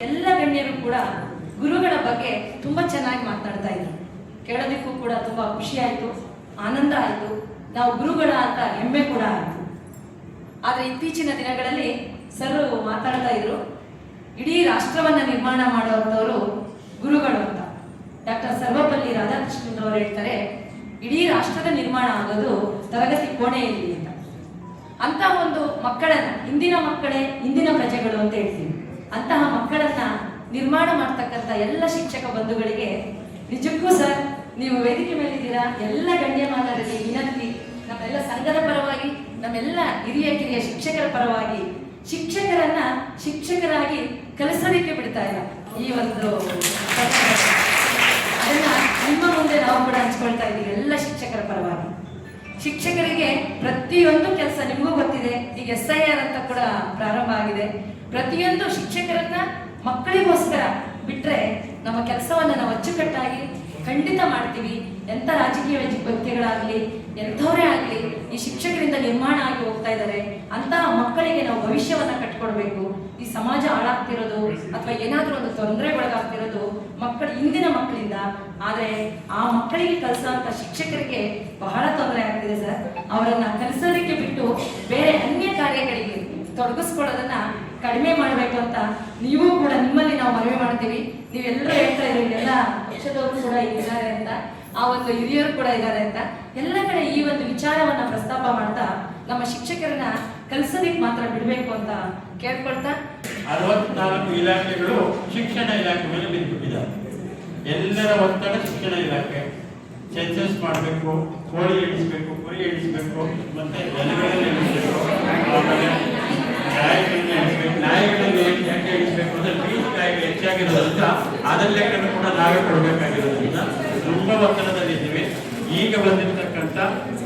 ಎಲ್ಲ ಗಣ್ಯರು ಕೂಡ ಗುರುಗಳ ಬಗ್ಗೆ ತುಂಬಾ ಚೆನ್ನಾಗಿ ಮಾತನಾಡ್ತಾ ಇದ್ರು. ಕೇಳೋದಕ್ಕೂ ಕೂಡ ತುಂಬಾ ಖುಷಿ ಆಯ್ತು, ಆನಂದ ಆಯ್ತು, ನಾವು ಗುರುಗಳ ಅಂತ ಹೆಮ್ಮೆ ಕೂಡ ಆಯ್ತು. ಆದ್ರೆ ಇತ್ತೀಚಿನ ದಿನಗಳಲ್ಲಿ ಸರ್ ಮಾತಾಡ್ತಾ ಇದ್ರು, ಇಡೀ ರಾಷ್ಟ್ರವನ್ನ ನಿರ್ಮಾಣ ಮಾಡುವಂತವರು ಗುರುಗಳು ಅಂತ. ಡಾಕ್ಟರ್ ಸರ್ವಪಲ್ಲಿ ರಾಧಾಕೃಷ್ಣನ್ ಅವರು ಹೇಳ್ತಾರೆ, ಇಡೀ ರಾಷ್ಟ್ರದ ನಿರ್ಮಾಣ ಆಗೋದು ತರಗತಿ ಕೋಣೆಯಲ್ಲಿ ಅಂತ ಒಂದು ಮಕ್ಕಳನ್ನ, ಇಂದಿನ ಮಕ್ಕಳೇ ಇಂದಿನ ಪ್ರಜೆಗಳು ಅಂತ ಹೇಳ್ತೀವಿ. ಅಂತಹ ಮಕ್ಕಳನ್ನ ನಿರ್ಮಾಣ ಮಾಡ್ತಕ್ಕಂಥ ಎಲ್ಲ ಶಿಕ್ಷಕ ಬಂಧುಗಳಿಗೆ ನಿಜಕ್ಕೂ ಸರ್, ನೀವು ವೇದಿಕೆ ಮೇಲಿದ್ದೀರಾ, ಎಲ್ಲ ಗಣ್ಯಮಾನರಲ್ಲಿ ವಿನಂತಿ, ನಮ್ಮೆಲ್ಲ ಸಂಘದ ಪರವಾಗಿ, ನಮ್ಮೆಲ್ಲ ಹಿರಿಯ ಕಿರಿಯ ಶಿಕ್ಷಕರ ಪರವಾಗಿ, ಶಿಕ್ಷಕರನ್ನ ಶಿಕ್ಷಕರಾಗಿ ಕಲಿಸೋದಕ್ಕೆ ಬಿಡ್ತಾ ಇಲ್ಲ ಈ ಒಂದು ಅದನ್ನ ನಿಮ್ಮ ಮುಂದೆ ನಾವು ಕೂಡ ಹಂಚ್ಕೊಳ್ತಾ ಇದ್ದೀವಿ. ಎಲ್ಲ ಶಿಕ್ಷಕರ ಪರವಾಗಿ ಶಿಕ್ಷಕರಿಗೆ ಪ್ರತಿಯೊಂದು ಕೆಲಸ ನಿಮಗೂ ಗೊತ್ತಿದೆ. ಈಗ SIR ಅಂತ ಕೂಡ ಪ್ರಾರಂಭ ಆಗಿದೆ. ಪ್ರತಿಯೊಂದು ಶಿಕ್ಷಕರನ್ನ ಮಕ್ಕಳಿಗೋಸ್ಕರ ಬಿಟ್ರೆ ನಮ್ಮ ಕೆಲಸವನ್ನ ನಾವು ಅಚ್ಚುಕಟ್ಟಾಗಿ ಖಂಡಿತ ಮಾಡ್ತೀವಿ. ಎಂಥ ರಾಜಕೀಯ ವ್ಯಕ್ತಿಗಳಾಗ್ಲಿ, ಎಂಥವರೇ ಆಗ್ಲಿ, ಈ ಶಿಕ್ಷಕರಿಂದ ನಿರ್ಮಾಣ ಆಗಿ ಹೋಗ್ತಾ ಇದ್ದಾರೆ. ಅಂತಹ ಮಕ್ಕಳಿಗೆ ನಾವು ಭವಿಷ್ಯವನ್ನ ಕಟ್ಕೊಡ್ಬೇಕು. ಈ ಸಮಾಜ ಹಾಳಾಗ್ತಿರೋದು ಅಥವಾ ಏನಾದ್ರೂ ಒಂದು ತೊಂದರೆಗೊಳಗಾಗ್ತಿರೋದು ಮಕ್ಕಳು, ಇಂದಿನ ಮಕ್ಕಳಿಂದ. ಆದ್ರೆ ಆ ಮಕ್ಕಳಿಗೆ ಕಲಿಸುವಂತ ಶಿಕ್ಷಕರಿಗೆ ಬಹಳ ತೊಂದರೆ ಆಗ್ತಿದೆ ಸರ್. ಅವರನ್ನ ಕಲಿಸೋದಕ್ಕೆ ಬಿಟ್ಟು ಬೇರೆ ಅನ್ಯ ಕಾರ್ಯಗಳಿಗೆ ತೊಡಗಿಸ್ಕೊಳ್ಳೋದನ್ನ ಕಡಿಮೆ ಮಾಡಬೇಕು ಅಂತ ನೀವು ಕೂಡ, ನಿಮ್ಮಲ್ಲಿ ನಾವು ಮನವಿ ಮಾಡ್ತೀವಿ. ನೀವೆಲ್ಲರೂ ಹೇಳ್ತಾ ಇದ್ದೀವಿ, ಎಲ್ಲ ಪಕ್ಷದವರು ಕೂಡ ಇದ್ದಾರೆ ಅಂತ, ಆ ಒಂದು ಹಿರಿಯರು ಕೂಡ ಇದ್ದಾರೆ ಅಂತ, ಎಲ್ಲ ಕಡೆ ಈ ಒಂದು ವಿಚಾರವನ್ನ ಪ್ರಸ್ತಾಪ ಮಾಡ್ತಾ ನಮ್ಮ ಶಿಕ್ಷಕರನ್ನ ಕಲಿಸೋದಿಕ್ ಮಾತ್ರ ಬಿಡಬೇಕು ಅಂತ ಕೇಳ್ಕೊಳ್ತಾ, 64 ಇಲಾಖೆಗಳು ಶಿಕ್ಷಣ ಇಲಾಖೆ ಮೇಲೆ ಬಿದ್ದುಬಿಟ್ಟಿದ್ದಾರೆ. ಎಲ್ಲರ ಒತ್ತಡ ಶಿಕ್ಷಣ ಇಲಾಖೆ. ಸೆನ್ಸಸ್ ಮಾಡಬೇಕು, ಕೋಳಿ ಎಣಿಸ್ಬೇಕು, ಕುರಿ ಎಣಿಸ್ಬೇಕು, ಮತ್ತೆ ಜನಗಳನ್ನು ಎಣಿಸ್ಬೇಕು, ಆಮೇಲೆ ನಾಯಿಗಳನ್ನು ಯಾಕೆ ಎಣಿಸ್ಬೇಕು ಅಂದ್ರೆ ಬೀದಿಕಾಯಿಗಳು ಹೆಚ್ಚಾಗಿರೋದ್ರಿಂದ ಅದರ ಲೆಕ್ಕನ್ನು ಕೂಡ ನಾವೇ ಕೊಡಬೇಕಾಗಿರೋದ್ರಿಂದ ತುಂಬಾ ಒತ್ತಡದಲ್ಲಿದ್ದೀವಿ. ಈಗ ಬಂದಿರತಕ್ಕಂಥ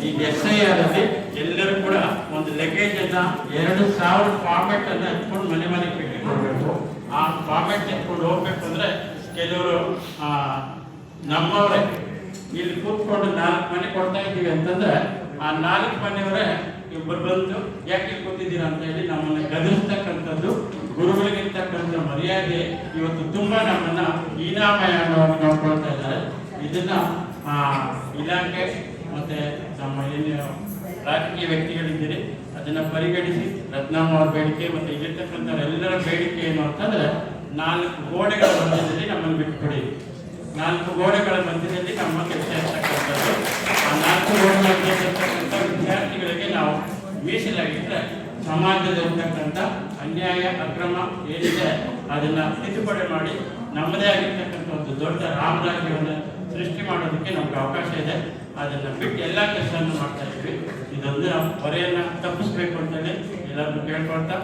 ಈ SIR ಅಲ್ಲಿ ಎಲ್ಲರೂ ಕೂಡ ಒಂದು ಲಗೇಜ್ ಅನ್ನ 2000 ಫಾರ್ಮೆಟ್ ಅನ್ನ ಎತ್ಕೊಂಡು ಮನೆ ಮನೆಗೆ ಭೇಟಿ ಕೊಡಬೇಕು. ಆ ಫಾರ್ಮೆಟ್ ಎತ್ಕೊಂಡು ಹೋಗ್ಬೇಕು ಅಂದ್ರೆ ಕೆಲವರು ನಮ್ಮವರೇ ಇಲ್ಲಿ ಕೂತ್ಕೊಂಡು 4 ಮನೆ ಕೊಡ್ತಾ ಇದ್ದೀವಿ ಅಂತಂದ್ರೆ ಆ 4 ಮನೆಯವರೇ ಇಬ್ಬರು ಬಂದು ಯಾಕೆ ಕೂತಿದ್ದೀರಾ ಅಂತ ಹೇಳಿ ನಮ್ಮನ್ನ ಗದರಿಸ್ತಕ್ಕಂಥದ್ದು, ಗುರುಗಳಿಗಿರ್ತಕ್ಕಂಥ ಮರ್ಯಾದೆ ಇವತ್ತು ತುಂಬಾ ನಮ್ಮನ್ನ ಹೀನಾಮಯವಾಗಿ ನೋಡ್ಕೊಳ್ತಾ ಇದ್ದಾರೆ. ಇದನ್ನ ಇಲಾಖೆ ಮತ್ತೆ ನಮ್ಮ ಏನು ರಾಜಕೀಯ ವ್ಯಕ್ತಿಗಳಿದ್ದೀರಿ ಅದನ್ನ ಪರಿಗಣಿಸಿ ರತ್ನಮ್ಮ ಅವ್ರ ಬೇಡಿಕೆ ಮತ್ತೆ ಇಲ್ಲಿರ್ತಕ್ಕಂಥವರೆಲ್ಲರ ಬೇಡಿಕೆ ಏನು ಅಂತಂದ್ರೆ 4 ಗೋಡೆಗಳ ಮಧ್ಯದಲ್ಲಿ ನಮ್ಮನ್ನು ಬಿಟ್ಟುಕೊಡಿ. 4 ಗೋಡೆಗಳ ಮಧ್ಯದಲ್ಲಿ ನಮ್ಮ ಕೆಲಸ ಇರ್ತಕ್ಕಂಥದ್ದು. ಆ 4 ಗೋಡೆಗಳ ಮಧ್ಯೆ ಇರ್ತಕ್ಕಂಥ ವಿದ್ಯಾರ್ಥಿಗಳಿಗೆ ನಾವು ಮೀಸಲಾಗಿಟ್ಟರೆ ಸಮಾಜದಲ್ಲಿರ್ತಕ್ಕಂಥ ಅನ್ಯಾಯ ಅಕ್ರಮ ಏನಿದೆ ಅದನ್ನ ತಿದ್ದುಪಡಿ ಮಾಡಿ ನಮ್ಮದೇ ಆಗಿರ್ತಕ್ಕಂಥ ಒಂದು ದೊಡ್ಡ ರಾಮರಾಜ್ಯವನ್ನು ಸೃಷ್ಟಿ ಮಾಡೋದಕ್ಕೆ ನಮ್ಗೆ ಅವಕಾಶ ಇದೆ. ಅದನ್ನ ಬಿಟ್ಟು ಎಲ್ಲ ಕೆಲಸವನ್ನು ಮಾಡ್ತಾ ಇದ್ವಿ. ಇದೊಂದು ಹೊರೆಯನ್ನ ತಪ್ಪಿಸ್ಬೇಕು ಅಂತೇಳಿ ಎಲ್ಲರನ್ನು ಕೇಳ್ಕೊಳ್ತಾ